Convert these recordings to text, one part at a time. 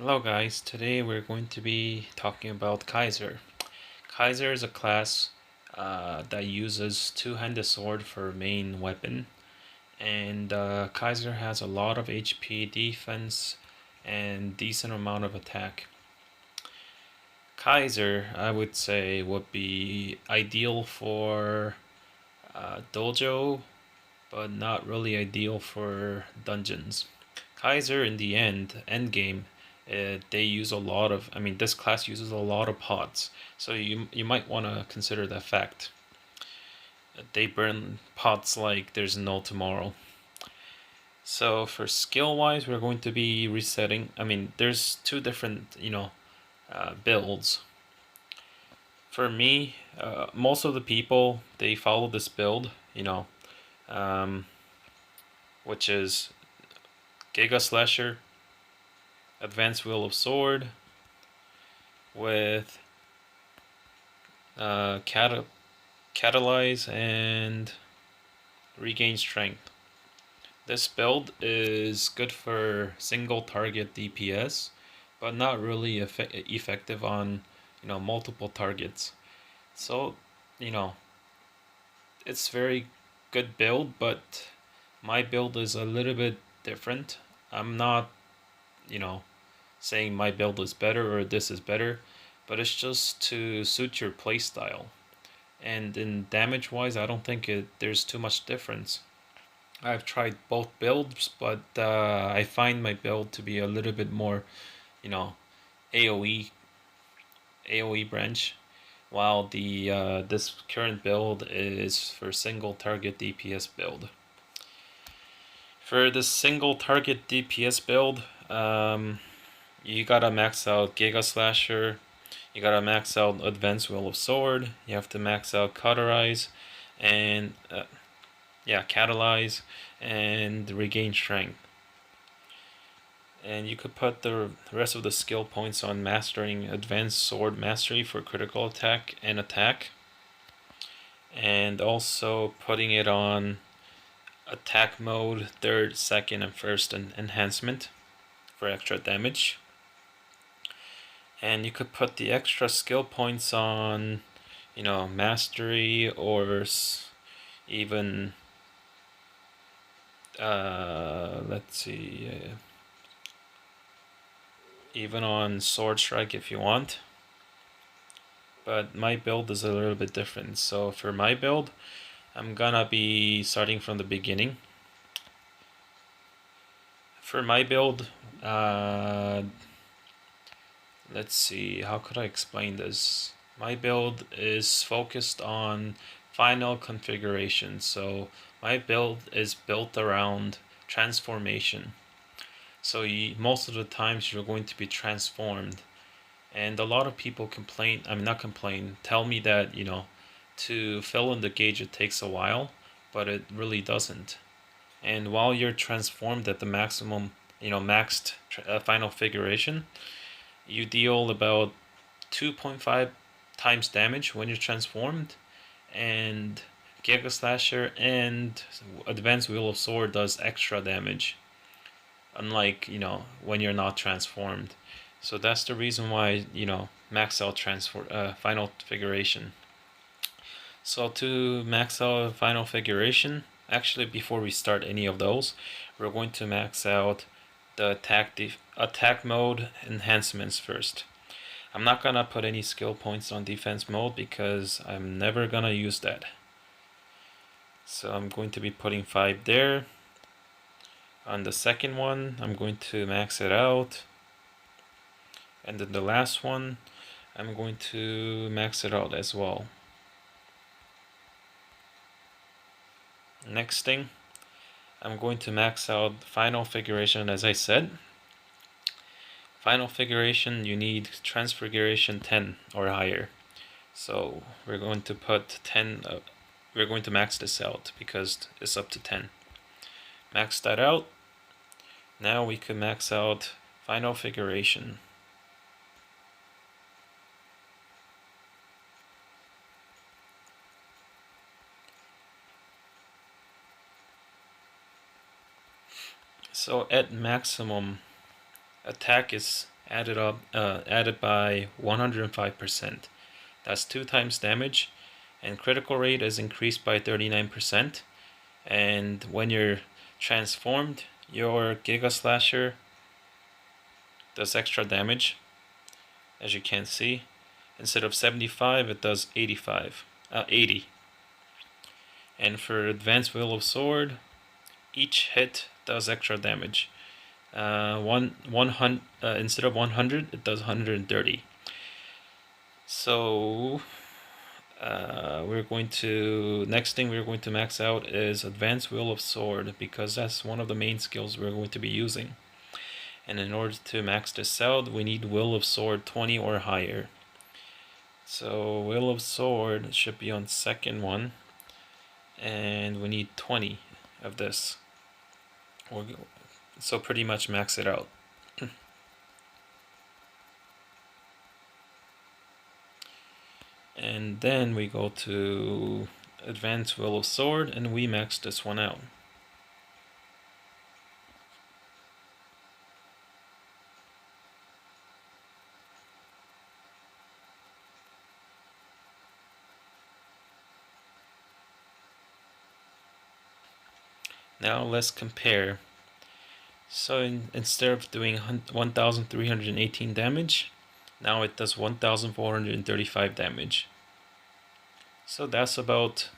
Hello guys, today we're going to be talking about Kaiser. Kaiser is a class that uses two-handed sword for main weapon, and Kaiser has a lot of HP, defense, and decent amount of attack. Kaiser, I would say, would be ideal for dojo, but not really ideal for dungeons. Kaiser, in the end game, they use a lot of. I mean, this class uses a lot of pots, so you might want to consider that fact. They burn pots like there's no tomorrow. So for skill wise, we're going to be resetting. I mean, there's two different builds. For me, most of the people they follow this build, um, which is Giga Slasher, Advanced Wheel of Sword with Catalyze and Regain Strength. This build is good for single target DPS, but not really effective on multiple targets. So you know it's very good build, but my build is a little bit different. I'm not you know saying my build is better or this is better, but it's just to suit your playstyle. And in damage wise, I don't think there's too much difference. I've tried both builds, but I find my build to be a little bit more, you know, AOE AOE branch, while the this current build is for single target DPS build. For the single target DPS build, you gotta max out Giga Slasher. You gotta max out Advanced Wheel of Sword. You have to max out Cauterize, and Catalyze, and Regain Strength. And you could put the rest of the skill points on mastering Advanced Sword Mastery for critical attack and attack, and also putting it on attack mode, third, second, and first enhancement for extra damage. And you could put the extra skill points on, mastery, or even let's see, even on sword strike if you want. But my build is a little bit different. So for my build, I'm gonna be starting from the beginning. For my build, let's see, how could I explain this? My build is focused on final configuration. So my build is built around transformation. So most of the times you're going to be transformed. And a lot of people complain, I mean, not complain, tell me that, to fill in the gauge it takes a while, but it really doesn't. And while you're transformed at the maximum, maxed final figuration, you deal about 2.5 times damage when you're transformed, and Giga Slasher and Advanced Wheel of Sword does extra damage, unlike, when you're not transformed. So that's the reason why, max out final figuration. So to max out final figuration, actually before we start any of those, we're going to max out the attack mode enhancements first. I'm not gonna put any skill points on defense mode because I'm never gonna use that. So I'm going to be putting 5 there. On the second one, I'm going to max it out. And then the last one, I'm going to max it out as well. Next thing, I'm going to max out final figuration as I said. Final figuration, you need transfiguration 10 or higher. So we're going to put 10, we're going to max this out because it's up to 10. Max that out. Now we can max out final figuration. So at maximum, attack is added by 105%. That's 2 times damage, and critical rate is increased by 39%. And when you're transformed, your Giga Slasher does extra damage, as you can see. Instead of 75, it does 80. And for Advanced Wheel of Sword, each hit does extra damage. Instead of 100, it does 130. So next thing we're going to max out is Advanced Wheel of Sword, because that's one of the main skills we're going to be using. And in order to max this out, we need Wheel of Sword 20 or higher. So Wheel of Sword should be on second one, and we need 20 of this. So pretty much max it out. And then we go to Advanced Wheel of Sword and we max this one out. Now let's compare. So instead of doing 1,318 damage, now it does 1,435 damage. So that's about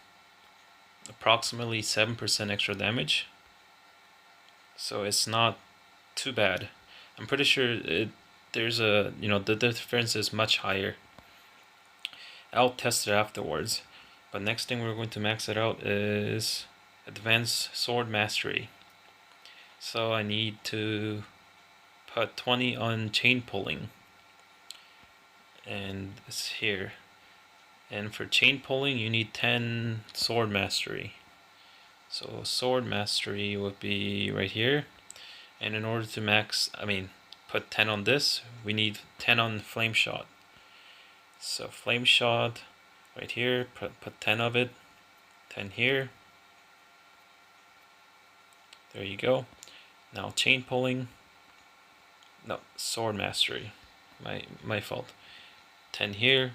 approximately 7% extra damage. So it's not too bad. I'm pretty sure the difference is much higher. I'll test it afterwards. But next thing we're going to max it out is Advanced Sword Mastery. So I need to put 20 on chain pulling, and it's here. And for chain pulling, you need 10 sword mastery. So sword mastery would be right here. And in order to put 10 on this, we need 10 on flame shot. So flame shot right here, put 10 of it, 10 here. There you go. Now chain pulling. No, sword mastery. My fault. 10 here.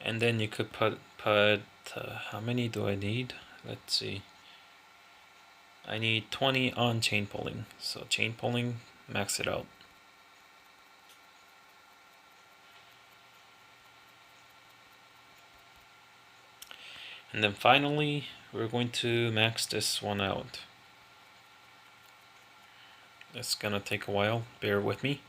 And then you could put how many do I need? Let's see. I need 20 on chain pulling. So chain pulling, max it out. And then finally, we're going to max this one out. It's gonna take a while, bear with me.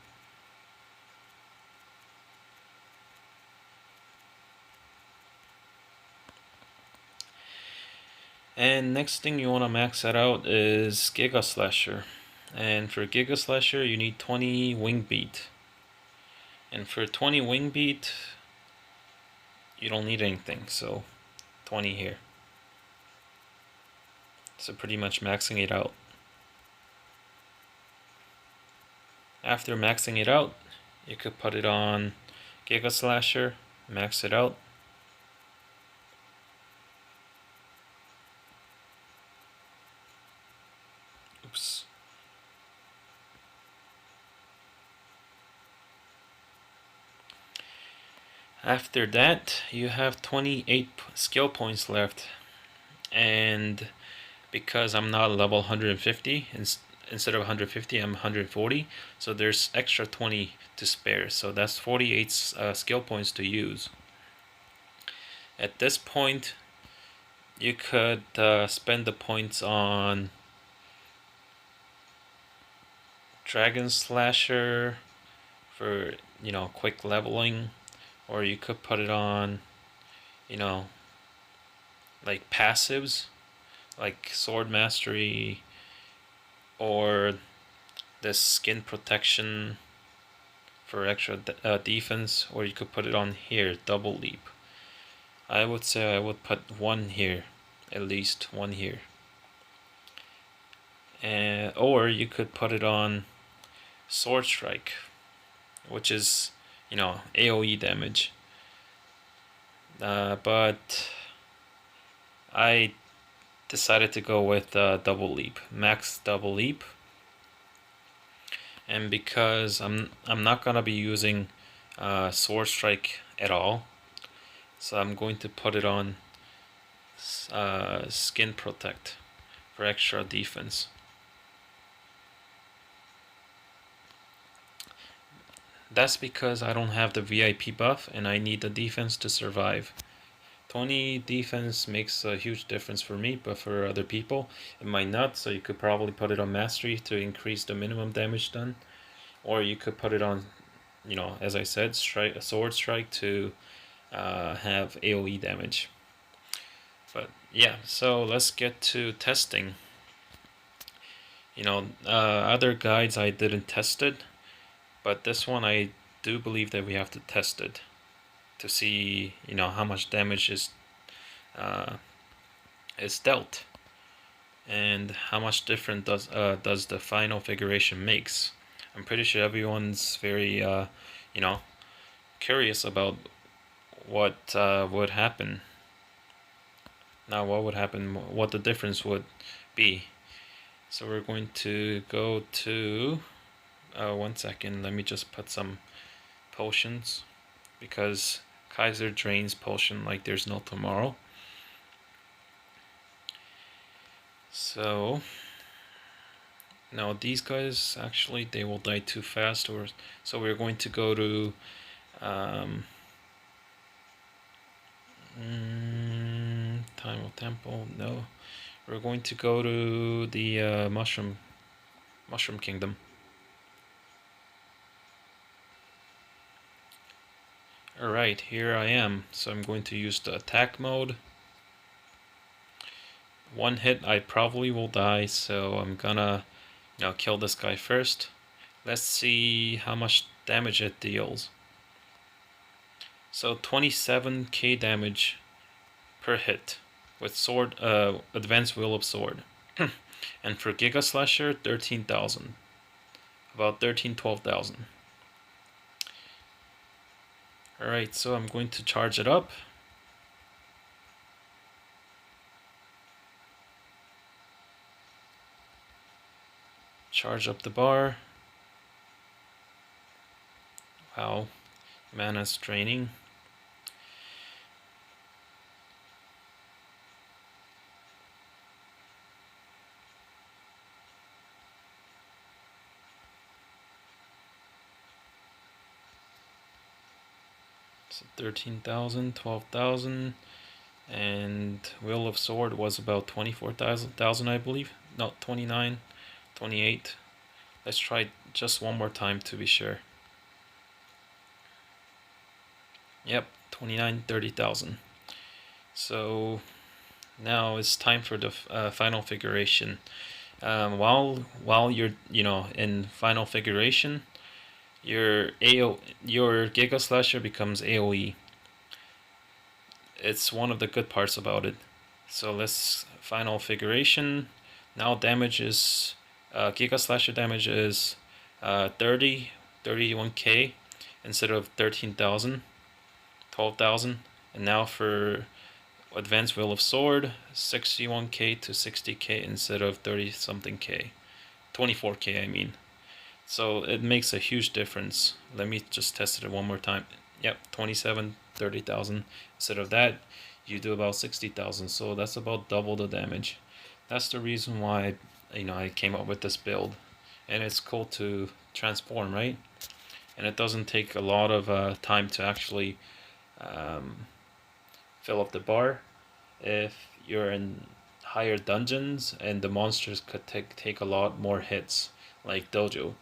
And next thing you want to max that out is Giga Slasher. And for Giga Slasher, you need 20 wing beat. And for 20 wing beat, you don't need anything, so 20 here. So pretty much maxing it out. After maxing it out, you could put it on Giga Slasher, max it out. Oops. After that, you have 28 skill points left. And because I'm not level 150, instead of 150, I'm 140. So there's extra 20 to spare. So that's 48 skill points to use. At this point, you could spend the points on Dragon Slasher for, quick leveling, or you could put it on, like passives, like Sword Mastery, or this Skin Protection for extra defense, or you could put it on here, Double Leap. I would say I would put one here, at least one here. Or you could put it on Sword Strike, which is, AoE damage. But I decided to go with Double Leap, max Double Leap, and because I'm not gonna be using Sword Strike at all, so I'm going to put it on Skin Protect for extra defense. That's because I don't have the VIP buff and I need the defense to survive. 20 defense makes a huge difference for me, but for other people it might not, so you could probably put it on Mastery to increase the minimum damage done. Or you could put it on, you know, as I said, Sword Strike to have AoE damage. But yeah, so let's get to testing. You know, other guides I didn't test it, but this one I do believe that we have to test it to see, you know, how much damage uh, is dealt and how much different does the final figuration makes. I'm pretty sure everyone's very you know, curious about what would happen. Now, what would happen? What the difference would be? So we're going to go to 1 second. Let me just put some potions because Kaiser drains potion like there's no tomorrow. So now these guys actually they will die too fast, or so we're going to go to Time of Temple. No, we're going to go to the Mushroom Kingdom. Alright, here I am. So I'm going to use the attack mode. One hit I probably will die, so I'm gonna, you know, kill this guy first. Let's see how much damage it deals. So 27k damage per hit with sword, advanced Will of Sword. And for Giga Slasher, 13,000. About 12,000. Alright, so I'm going to charge it up. Charge up the bar. Wow, mana's draining. So 13,000, 12,000, and Will of Sword was about 24,000, I believe. No, 29, 28. Let's try just one more time to be sure. Yep, 29, 30,000. So now it's time for the final figuration. While you're, you know, in final figuration, your Giga Slasher becomes AoE. It's one of the good parts about it. So let's final figuration. Now damage is Giga Slasher damage is 31k instead of 13,000, 12,000, and now for Advanced Will of Sword, 61k to 60k instead of 30 something k, 24k I mean. So it makes a huge difference. Let me just test it one more time. Yep, 27, 30,000. Instead of that, you do about 60,000. So that's about double the damage. That's the reason why, you know, I came up with this build. And it's cool to transform, right? And it doesn't take a lot of time to actually fill up the bar. If you're in higher dungeons and the monsters could take a lot more hits, like Dojo.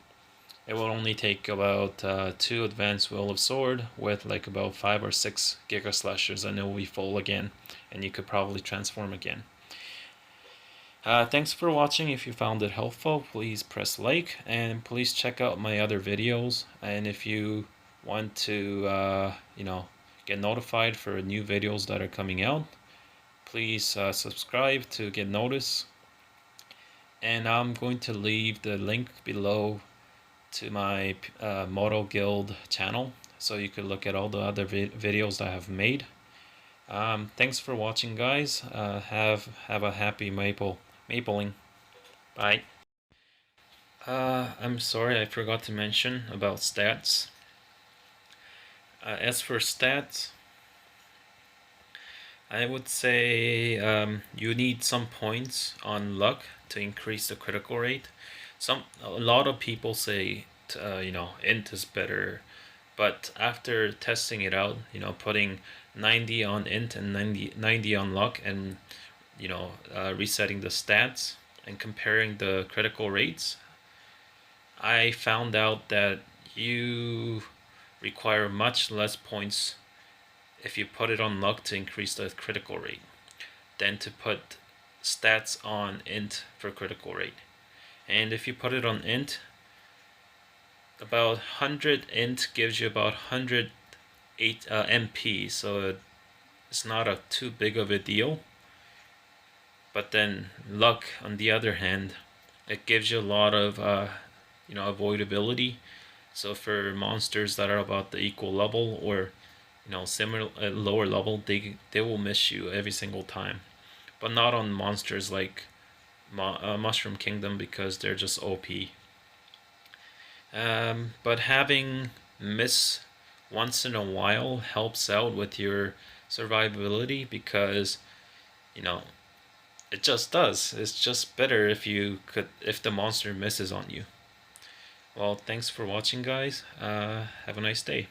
It will only take about 2 Advanced Will of Sword with like about 5 or 6 Giga Slashers and it will be full again. And you could probably transform again. Thanks for watching. If you found it helpful, please press like. And please check out my other videos. And if you want to, you know, get notified for new videos that are coming out, please subscribe to get notice. And I'm going to leave the link below to my Moto Guild channel, so you could look at all the other videos I have made. Thanks for watching, guys. Have a happy mapling. Bye. I'm sorry, I forgot to mention about stats. As for stats, I would say you need some points on luck to increase the critical rate. A lot of people say int is better, but after testing it out, putting 90 on int and 90 on luck, and resetting the stats and comparing the critical rates, I found out that you require much less points if you put it on luck to increase the critical rate than to put stats on int for critical rate. And if you put it on int, about 100 int gives you about 108 MP, so it's not too big of a deal. But then luck, on the other hand, it gives you a lot of avoidability. So for monsters that are about the equal level or similar lower level, they will miss you every single time. But not on monsters like Mushroom Kingdom, because they're just OP. But having miss once in a while helps out with your survivability, because you know it just does. It's just better if the monster misses on you. Well, thanks for watching, guys. Have a nice day.